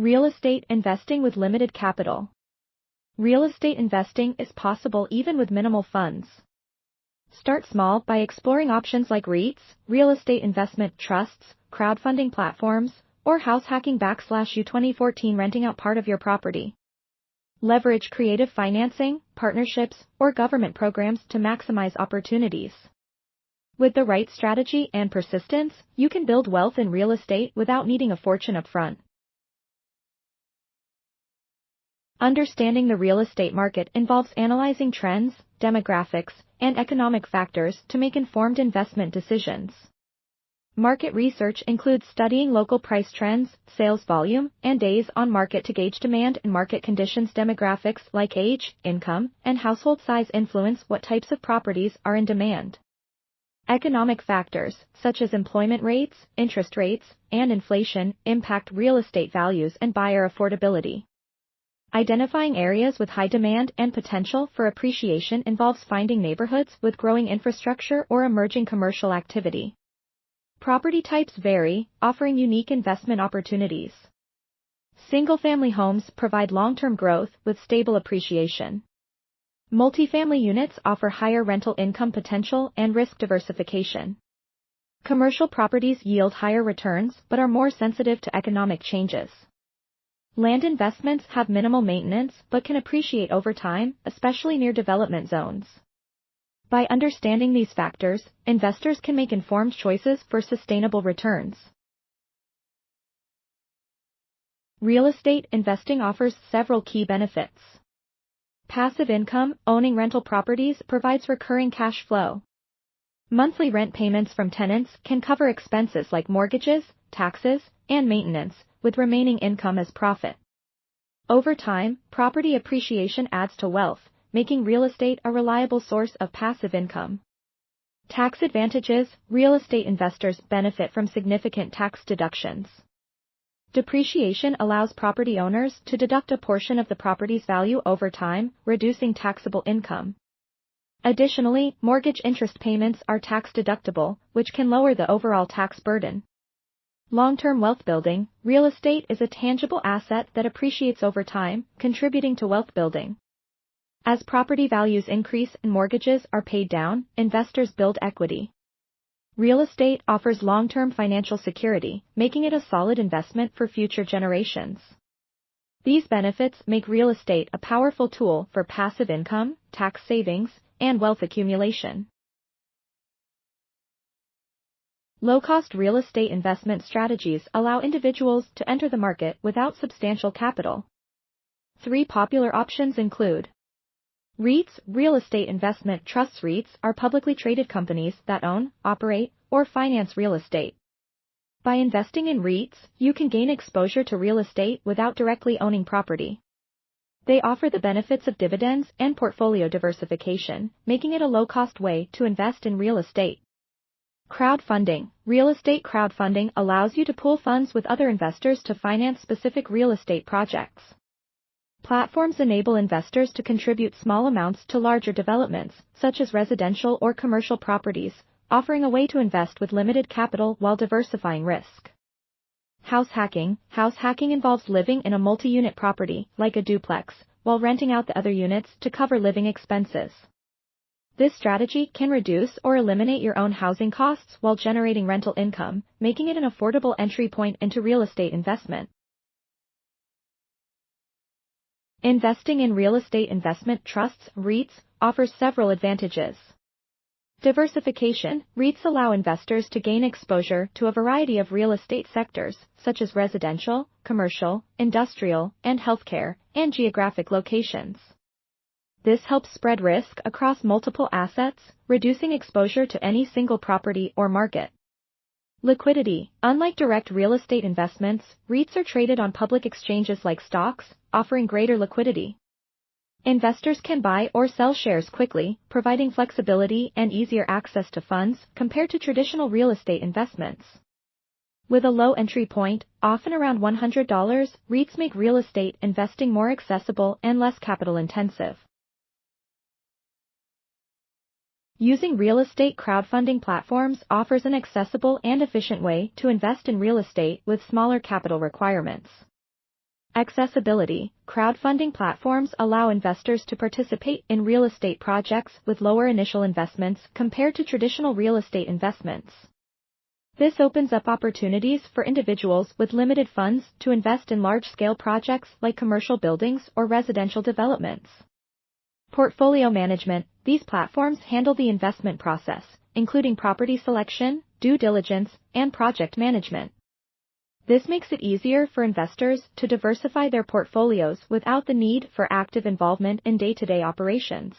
Real estate investing with limited capital. Real estate investing is possible even with minimal funds. Start small by exploring options like REITs, real estate investment trusts, crowdfunding platforms, or house hacking /U2014 renting out part of your property. Leverage creative financing, partnerships, or government programs to maximize opportunities. With the right strategy and persistence, you can build wealth in real estate without needing a fortune upfront. Understanding the real estate market involves analyzing trends, demographics, and economic factors to make informed investment decisions. Market research includes studying local price trends, sales volume, and days on market to gauge demand and market conditions. Demographics like age, income, and household size influence what types of properties are in demand. Economic factors, such as employment rates, interest rates, and inflation, impact real estate values and buyer affordability. Identifying areas with high demand and potential for appreciation involves finding neighborhoods with growing infrastructure or emerging commercial activity. Property types vary, offering unique investment opportunities. Single-family homes provide long-term growth with stable appreciation. Multifamily units offer higher rental income potential and risk diversification. Commercial properties yield higher returns but are more sensitive to economic changes. Land investments have minimal maintenance but can appreciate over time, especially near development zones. By understanding these factors, investors can make informed choices for sustainable returns. Real estate investing offers several key benefits. Passive income, owning rental properties provides recurring cash flow. Monthly rent payments from tenants can cover expenses like mortgages, taxes, and maintenance, with remaining income as profit. Over time, property appreciation adds to wealth, making real estate a reliable source of passive income. Tax advantages: real estate investors benefit from significant tax deductions. Depreciation allows property owners to deduct a portion of the property's value over time, reducing taxable income. Additionally, mortgage interest payments are tax deductible, which can lower the overall tax burden. Long-term wealth building: real estate is a tangible asset that appreciates over time, contributing to wealth building. As property values increase and mortgages are paid down, investors build equity. Real estate offers long-term financial security, making it a solid investment for future generations. These benefits make real estate a powerful tool for passive income, tax savings, and wealth accumulation. Low-cost real estate investment strategies allow individuals to enter the market without substantial capital. 3 popular options include REITs, real estate investment trusts. REITs are publicly traded companies that own, operate, or finance real estate. By investing in REITs, you can gain exposure to real estate without directly owning property. They offer the benefits of dividends and portfolio diversification, making it a low-cost way to invest in real estate. Crowdfunding. Real estate crowdfunding allows you to pool funds with other investors to finance specific real estate projects. Platforms enable investors to contribute small amounts to larger developments, such as residential or commercial properties, offering a way to invest with limited capital while diversifying risk. House hacking. House hacking involves living in a multi-unit property, like a duplex, while renting out the other units to cover living expenses. This strategy can reduce or eliminate your own housing costs while generating rental income, making it an affordable entry point into real estate investment. Investing in real estate investment trusts, REITs, offers several advantages. Diversification. REITs allow investors to gain exposure to a variety of real estate sectors, such as residential, commercial, industrial, and healthcare, and geographic locations. This helps spread risk across multiple assets, reducing exposure to any single property or market. Liquidity. Unlike direct real estate investments, REITs are traded on public exchanges like stocks, offering greater liquidity. Investors can buy or sell shares quickly, providing flexibility and easier access to funds compared to traditional real estate investments. With a low entry point, often around $100, REITs make real estate investing more accessible and less capital intensive. Using real estate crowdfunding platforms offers an accessible and efficient way to invest in real estate with smaller capital requirements. Accessibility. Crowdfunding platforms allow investors to participate in real estate projects with lower initial investments compared to traditional real estate investments. This opens up opportunities for individuals with limited funds to invest in large-scale projects like commercial buildings or residential developments. Portfolio management. These platforms handle the investment process, including property selection, due diligence, and project management. This makes it easier for investors to diversify their portfolios without the need for active involvement in day-to-day operations.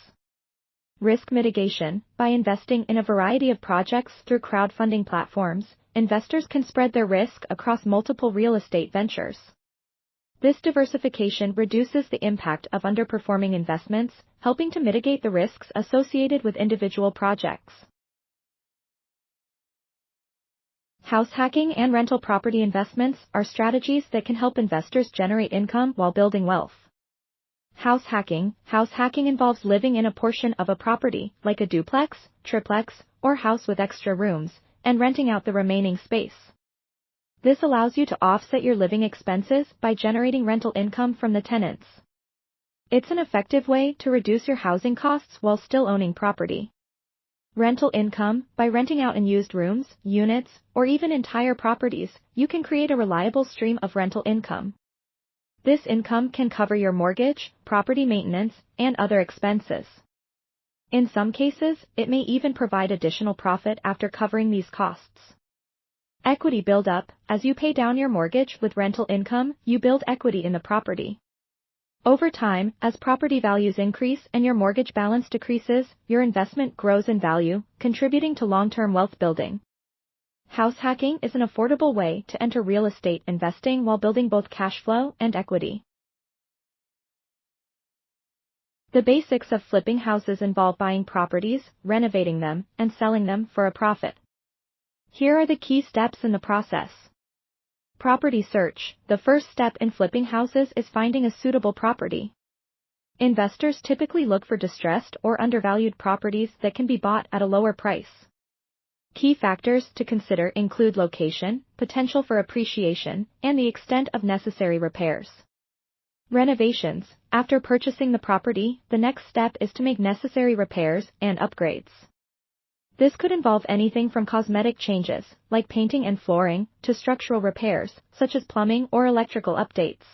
Risk mitigation. By investing in a variety of projects through crowdfunding platforms, investors can spread their risk across multiple real estate ventures. This diversification reduces the impact of underperforming investments, helping to mitigate the risks associated with individual projects. House hacking and rental property investments are strategies that can help investors generate income while building wealth. House hacking. House hacking involves living in a portion of a property, like a duplex, triplex, or house with extra rooms, and renting out the remaining space. This allows you to offset your living expenses by generating rental income from the tenants. It's an effective way to reduce your housing costs while still owning property. Rental income. By renting out unused rooms, units, or even entire properties, you can create a reliable stream of rental income. This income can cover your mortgage, property maintenance, and other expenses. In some cases, it may even provide additional profit after covering these costs. Equity buildup. As you pay down your mortgage with rental income, you build equity in the property. Over time, as property values increase and your mortgage balance decreases, your investment grows in value, contributing to long-term wealth building. House hacking is an affordable way to enter real estate investing while building both cash flow and equity. The basics of flipping houses involve buying properties, renovating them, and selling them for a profit. Here are the key steps in the process. Property search. The first step in flipping houses is finding a suitable property. Investors typically look for distressed or undervalued properties that can be bought at a lower price. Key factors to consider include location, potential for appreciation, and the extent of necessary repairs. Renovations. After purchasing the property, the next step is to make necessary repairs and upgrades. This could involve anything from cosmetic changes, like painting and flooring, to structural repairs, such as plumbing or electrical updates.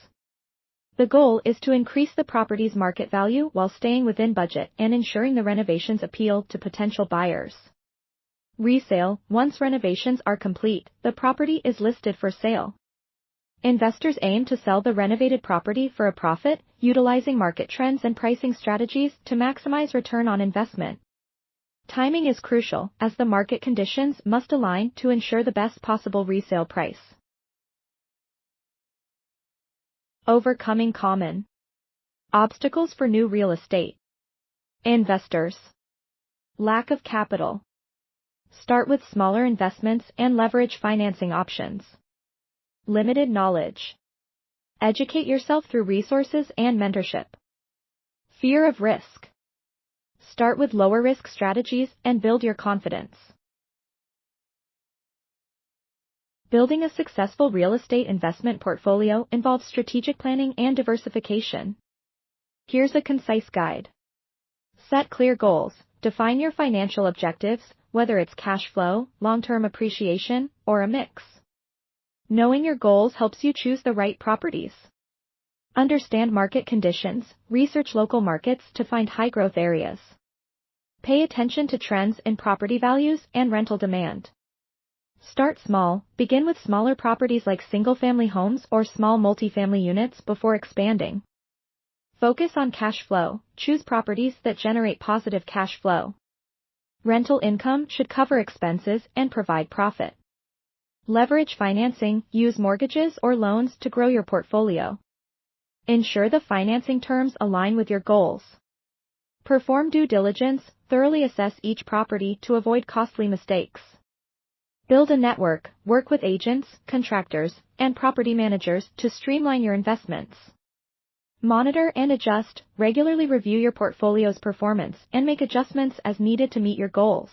The goal is to increase the property's market value while staying within budget and ensuring the renovations appeal to potential buyers. Resale. Once renovations are complete, the property is listed for sale. Investors aim to sell the renovated property for a profit, utilizing market trends and pricing strategies to maximize return on investment. Timing is crucial, as the market conditions must align to ensure the best possible resale price. Overcoming common obstacles for new real estate. Investors. Lack of capital. Start with smaller investments and leverage financing options. Limited knowledge. Educate yourself through resources and mentorship. Fear of risk. Start with lower risk strategies and build your confidence. Building a successful real estate investment portfolio involves strategic planning and diversification. Here's a concise guide. Set clear goals. Define your financial objectives, whether it's cash flow, long-term appreciation, or a mix. Knowing your goals helps you choose the right properties. Understand market conditions. Research local markets to find high-growth areas. Pay attention to trends in property values and rental demand. Start small. Begin with smaller properties like single-family homes or small multifamily units before expanding. Focus on cash flow. Choose properties that generate positive cash flow. Rental income should cover expenses and provide profit. Leverage financing. Use mortgages or loans to grow your portfolio. Ensure the financing terms align with your goals. Perform due diligence. Thoroughly assess each property to avoid costly mistakes. Build a network. Work with agents, contractors, and property managers to streamline your investments. Monitor and adjust. Regularly review your portfolio's performance and make adjustments as needed to meet your goals.